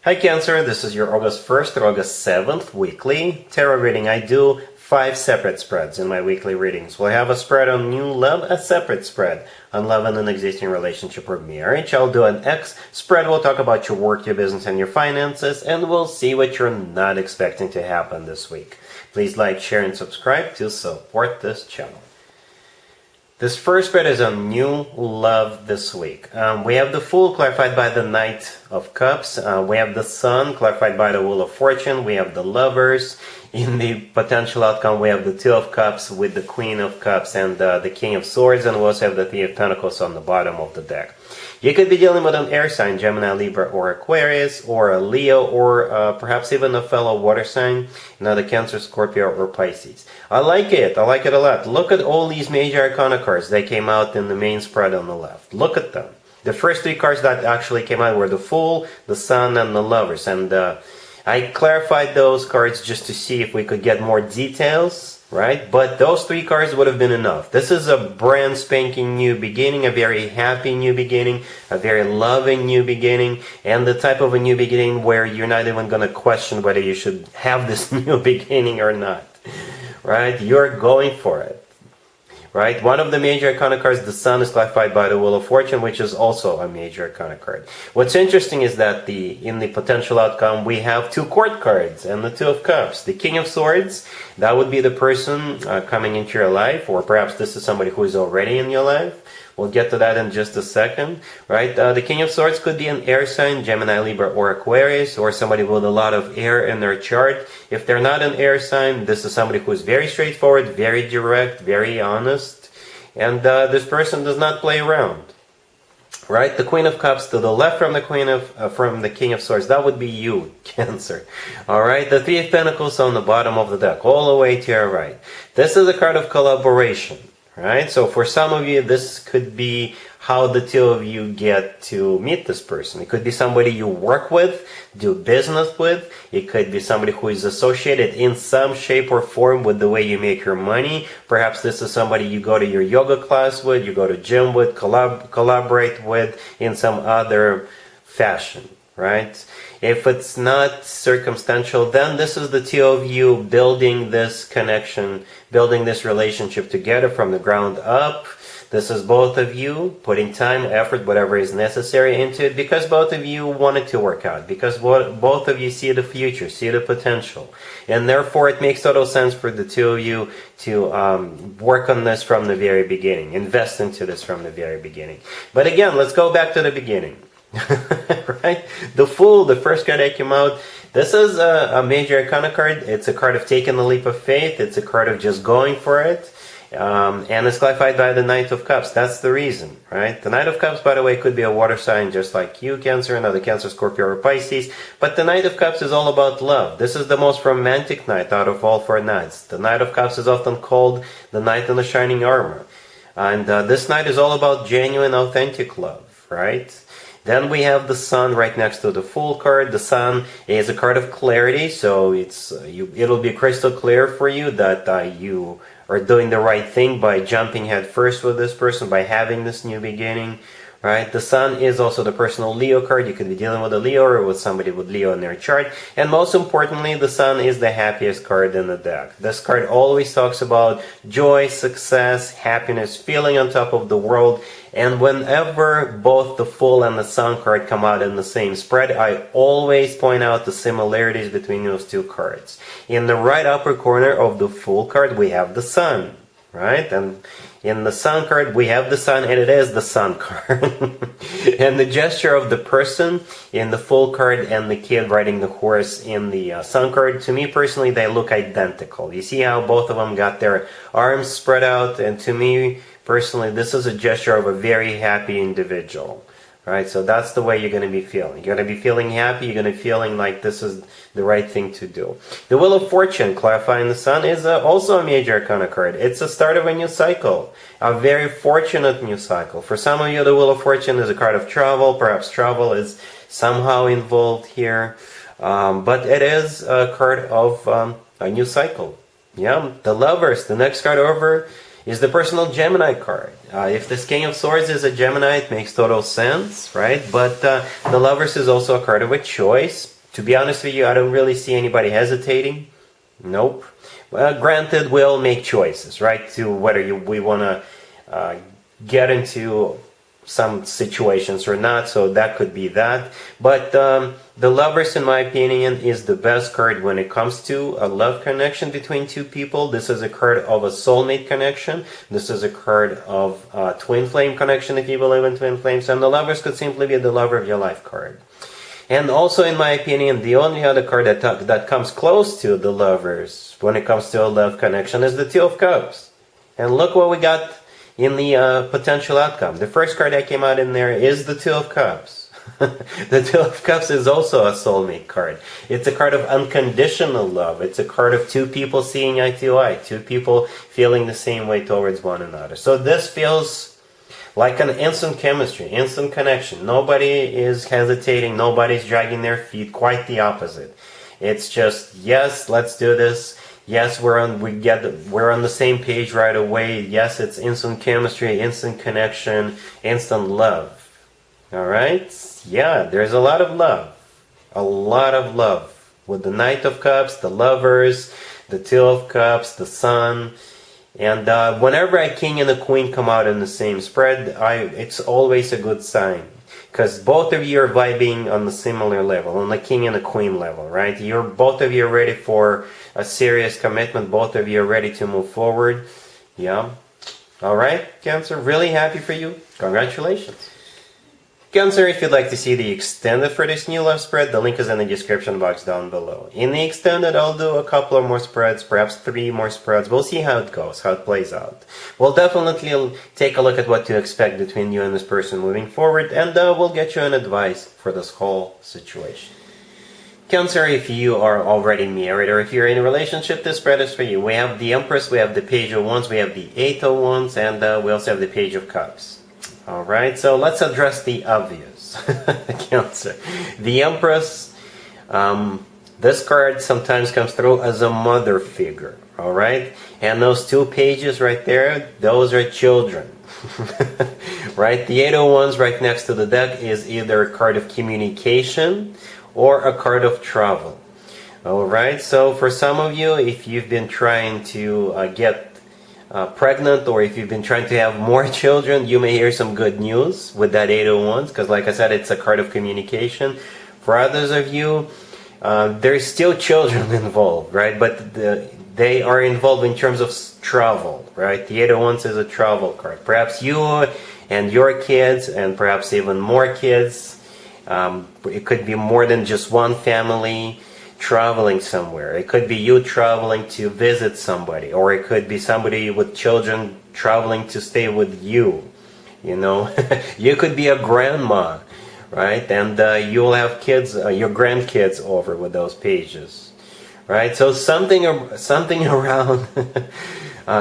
Hi Cancer, this is your August 1st or August 7th weekly tarot reading. I do 5 separate spreads in my weekly readings. We'll have a spread on new love, a separate spread on love and an existing relationship or marriage. I'll do an X spread. We'll talk about your work, your business, and your finances, and we'll see what you're not expecting to happen this week. Please like, share, and subscribe to support this channel. This first spread is on new love this week. We have the Fool clarified by the Knight of Cups. We have the Sun clarified by the Wheel of Fortune. We have the Lovers. In the potential outcome, we have the Two of Cups with the Queen of Cups and the King of Swords. And we also have the Three of Pentacles on the bottom of the deck. You could be dealing with an air sign, Gemini, Libra, or Aquarius, or a Leo, or perhaps even a fellow water sign, another Cancer, Scorpio, or Pisces. I like it. I like it a lot. Look at all these major arcana cards. They came out in the main spread on the left. Look at them. The first 3 cards that actually came out were the Fool, the Sun, and the Lovers. And I clarified those cards just to see if we could get more details, right? But those 3 cards would have been enough. This is a brand spanking new beginning, a very happy new beginning, a very loving new beginning, and the type of a new beginning where you're not even going to question whether you should have this new beginning or not, right? You're going for it. Right? One of the major arcana cards, the Sun, is clarified by the Wheel of Fortune, which is also a major arcana card. What's interesting is that in the potential outcome, we have 2 court cards and the Two of Cups. The King of Swords, that would be the person coming into your life, or perhaps this is somebody who is already in your life. We'll get to that in just a second, right? The King of Swords could be an air sign, Gemini, Libra, or Aquarius, or somebody with a lot of air in their chart. If they're not an air sign, this is somebody who is very straightforward, very direct, very honest, and this person does not play around, right? The Queen of Cups to the left from the King of Swords, that would be you, Cancer. All right, the Three of Pentacles on the bottom of the deck, all the way to your right. This is a card of collaboration. Right? So for some of you, this could be how the two of you get to meet this person. It could be somebody you work with, do business with. It could be somebody who is associated in some shape or form with the way you make your money. Perhaps this is somebody you go to your yoga class with, you go to gym with, collaborate with in some other fashion. Right? If it's not circumstantial, then this is the two of you building this connection, building this relationship together from the ground up. This is both of you putting time, effort, whatever is necessary into it, because both of you want it to work out, because both of you see the future, see the potential. And therefore, it makes total sense for the two of you to work on this from the very beginning, invest into this from the very beginning. But again, let's go back to the beginning. Right? The Fool, the first card that came out, this is a major arcana card. It's a card of taking the leap of faith. It's a card of just going for it. And it's clarified by the Knight of Cups. That's the reason, right? The Knight of Cups, by the way, could be a water sign just like you, Cancer, another Cancer, Scorpio, or Pisces. But the Knight of Cups is all about love. This is the most romantic knight out of all 4 knights. The Knight of Cups is often called the Knight in the Shining Armor. And this knight is all about genuine, authentic love, right? Then we have the Sun right next to the Fool card. The Sun is a card of clarity, so it'll be crystal clear for you that you are doing the right thing by jumping head first with this person, by having this new beginning, right? The Sun is also the personal Leo card. You could be dealing with a Leo or with somebody with Leo in their chart. And most importantly, the Sun is the happiest card in the deck. This card always talks about joy, success, happiness, feeling on top of the world. And whenever both the Fool and the Sun card come out in the same spread, I always point out the similarities between those 2 cards. In the right upper corner of the Fool card, we have the Sun, right? And in the Sun card, we have the Sun, and it is the Sun card. And the gesture of the person in the Fool card and the kid riding the horse in the Sun card, to me personally, they look identical. You see how both of them got their arms spread out? And to me personally, this is a gesture of a very happy individual. Right? So that's the way you're going to be feeling. You're going to be feeling happy. You're going to be feeling like this is the right thing to do. The Wheel of Fortune, clarifying the Sun, is also a major arcana card. It's the start of a new cycle, a very fortunate new cycle. For some of you, the Wheel of Fortune is a card of travel. Perhaps travel is somehow involved here. But it is a card of a new cycle. Yeah, the Lovers, the next card over, is the personal Gemini card. If this King of Swords is a Gemini, it makes total sense, right? But the Lovers is also a card of a choice. To be honest with you, I don't really see anybody hesitating. Nope. Granted, we'll make choices, right? To whether we want to get into some situations or not, so that could be that. But the Lovers, in my opinion, is the best card when it comes to a love connection between two people. This is a card of a soulmate connection. This is a card of a twin flame connection, if you believe in twin flames. And the Lovers could simply be the lover of your life card. And also, in my opinion, the only other card that comes close to the Lovers when it comes to a love connection is the Two of Cups. And look what we got in the potential outcome. The first card that came out in there is the Two of Cups. The Two of Cups is also a soulmate card. It's a card of unconditional love. It's a card of two people seeing eye to eye, two people feeling the same way towards one another. So this feels like an instant chemistry, instant connection. Nobody is hesitating. Nobody's dragging their feet. Quite the opposite. It's just, yes, let's do this. Yes, we're on the same page right away. Yes, it's instant chemistry, instant connection, instant love. All right? Yeah, there's a lot of love. A lot of love. With the Knight of Cups, the Lovers, the Two of Cups, the Sun. And whenever a king and a queen come out in the same spread, it's always a good sign. Because both of you are vibing on the similar level, on the king and the queen level, right? Both of you are ready for a serious commitment. Both of you are ready to move forward. Yeah. All right, Cancer, really happy for you. Congratulations. Cancer, if you'd like to see the extended for this new love spread, the link is in the description box down below. In the extended, I'll do a couple of more spreads, perhaps 3 more spreads. We'll see how it goes, how it plays out. We'll definitely take a look at what to expect between you and this person moving forward, and we'll get you an advice for this whole situation. Cancer, if you are already married or if you're in a relationship, this spread is for you. We have the Empress, we have the Page of Wands, we have the Eight of Wands, and we also have the Page of Cups. Alright, so let's address the obvious. Cancer. The Empress, this card sometimes comes through as a mother figure. Alright? And those 2 pages right there, those are children. Right? The Eight of Wands right next to the deck is either a card of communication or a card of travel. Alright, so for some of you, if you've been trying to get pregnant, or if you've been trying to have more children, you may hear some good news with that Eight of Wands, because like I said, it's a card of communication. For others of you, there's still children involved, right? But they are involved in terms of travel, right? The Eight of Wands is a travel card. Perhaps you and your kids, and perhaps even more kids. It could be more than just one family traveling somewhere. It could be you traveling to visit somebody, or it could be somebody with children traveling to stay with you. You know, you could be a grandma, right? And you'll have kids, your grandkids over with those pages, right? So something around,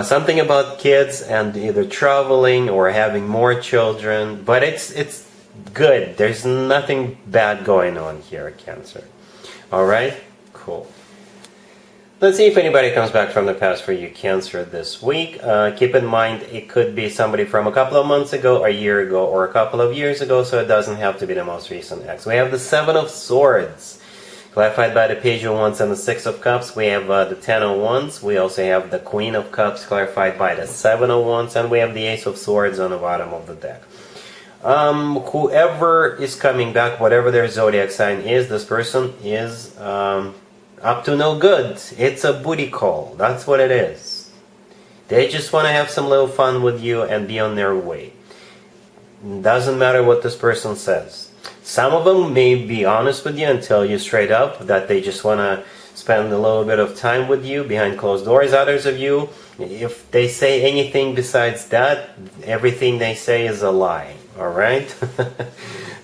something about kids and either traveling or having more children. But it's good. There's nothing bad going on here, Cancer. All right. Cool. Let's see if anybody comes back from the past for you, Cancer, this week. Keep in mind, it could be somebody from a couple of months ago, a year ago, or a couple of years ago, so it doesn't have to be the most recent ex. We have the Seven of Swords, clarified by the Page of Wands and the Six of Cups. We have the Ten of Wands. We also have the Queen of Cups, clarified by the Seven of Wands, and we have the Ace of Swords on the bottom of the deck. Whoever is coming back, whatever their zodiac sign is, this person is up to no good. It's a booty call. That's what it is. They just want to have some little fun with you and be on their way. Doesn't matter what this person says. Some of them may be honest with you and tell you straight up that they just want to spend a little bit of time with you behind closed doors. Others of you, if they say anything besides that, everything they say is a lie. Alright?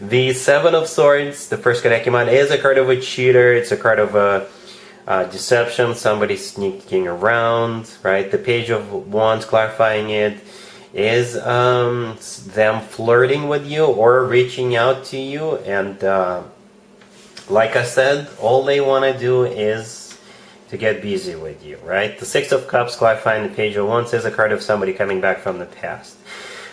The Seven of Swords, the first card that came out, is a card of a cheater. It's a card of a deception, somebody sneaking around, right? The Page of Wands, clarifying it, is them flirting with you or reaching out to you. And like I said, all they want to do is to get busy with you, right? The Six of Cups, clarifying the Page of Wands, is a card of somebody coming back from the past.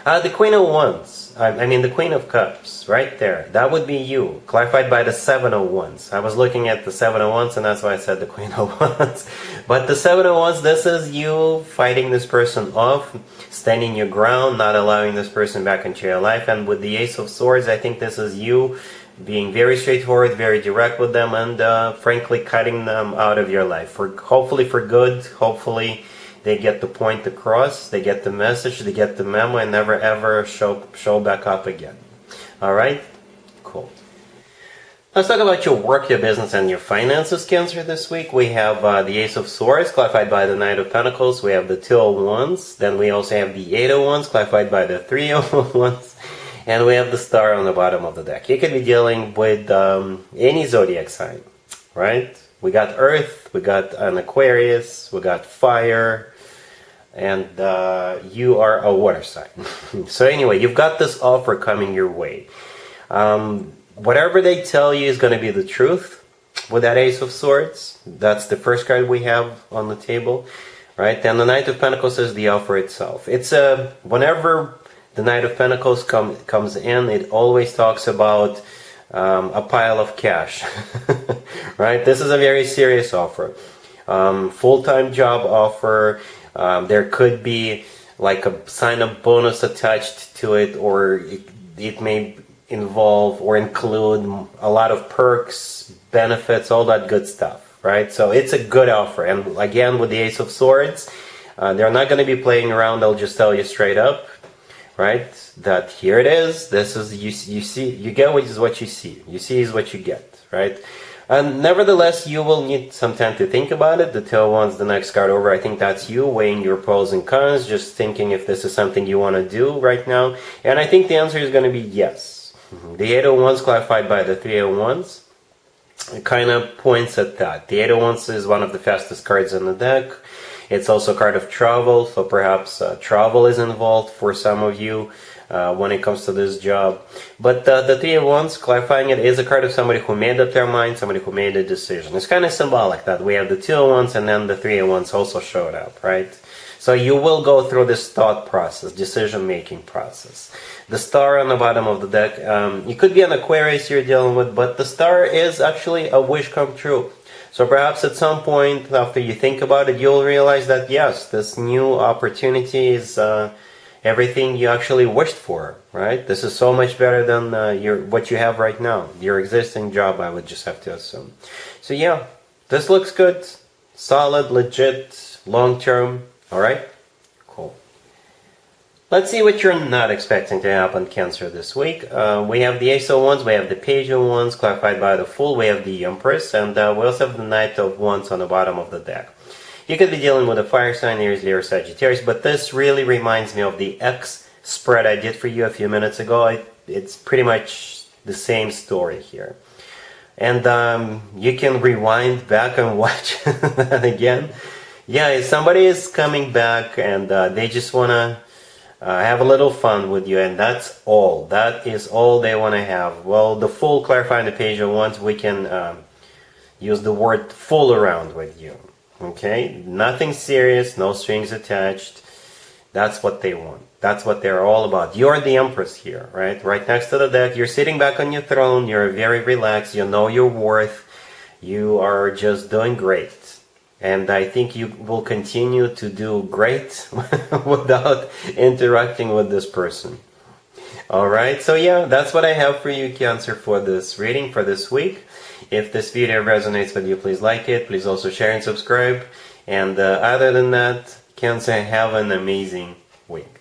The Queen of Wands, the Queen of Cups, right there. That would be you, clarified by the Seven of Wands. I was looking at the Seven of Wands, and that's why I said the Queen of Wands. But the Seven of Wands, this is you fighting this person off, standing your ground, not allowing this person back into your life. And with the Ace of Swords, I think this is you being very straightforward, very direct with them, and frankly cutting them out of your life. Hopefully for good, hopefully they get the point across, they get the message, they get the memo, and never ever show back up again. Alright? Cool. Let's talk about your work, your business, and your finances, Cancer, this week. We have the Ace of Swords, clarified by the Knight of Pentacles. We have the Two of Wands. Then we also have the Eight of Wands, clarified by the Three of Wands. And we have the Star on the bottom of the deck. You could be dealing with any zodiac sign, right? We got Earth, we got an Aquarius, we got Fire, and you are a water sign. So anyway, you've got this offer coming your way. Whatever they tell you is going to be the truth with that Ace of Swords. That's the first card we have on the table, right? And the Knight of Pentacles is the offer itself. It's whenever the Knight of Pentacles comes in, it always talks about a pile of cash, right? This is a very serious offer. Full-time job offer. There could be like a sign-up bonus attached to it, or it may involve or include a lot of perks, benefits, all that good stuff, right? So it's a good offer. And again, with the Ace of Swords, they're not going to be playing around. They'll just tell you straight up, right? That here it is. This is you see, you get what is what you see. You see is what you get, right? And nevertheless, you will need some time to think about it. The Two of Wands, the next card over, I think that's you weighing your pros and cons, just thinking if this is something you want to do right now. And I think the answer is going to be yes. The Eight of Wands, clarified by the Three of Wands, it kind of points at that. The Eight of Wands is one of the fastest cards in the deck. It's also a card of travel, so perhaps travel is involved for some of you when it comes to this job. But the Three of Wands, clarifying it, is a card of somebody who made up their mind, somebody who made a decision. It's kind of symbolic that we have the Two of Wands and then the Three of Wands also showed up, right? So you will go through this thought process, decision-making process. The Star on the bottom of the deck, it could be an Aquarius you're dealing with, but the Star is actually a wish come true. So perhaps at some point after you think about it, you'll realize that yes, this new opportunity is everything you actually wished for, right? This is so much better than what you have right now. Your existing job, I would just have to assume. So yeah, this looks good, solid, legit, long-term. Alright? Cool. Let's see what you're not expecting to happen, Cancer, this week. We have the Ace of Wands, we have the Page of Wands, clarified by the Fool, we have the Empress, and we also have the Knight of Wands on the bottom of the deck. You could be dealing with a fire sign, Aries, Leo, Sagittarius, but this really reminds me of the X spread I did for you a few minutes ago. It's pretty much the same story here. And you can rewind back and watch that again. Yeah, if somebody is coming back and they just want to have a little fun with you, and that's all. That is all they want to have. Well, the Fool, clarifying the Page of Wands, we can use the word fool around with you. Okay? Nothing serious, no strings attached. That's what they want. That's what they're all about. You're the Empress here, right? Right next to the deck. You're sitting back on your throne. You're very relaxed. You know your worth. You are just doing great. And I think you will continue to do great without interacting with this person. Alright, so yeah, that's what I have for you, Cancer, for this reading for this week. If this video resonates with you, please like it. Please also share and subscribe. And other than that, Cancer, have an amazing week.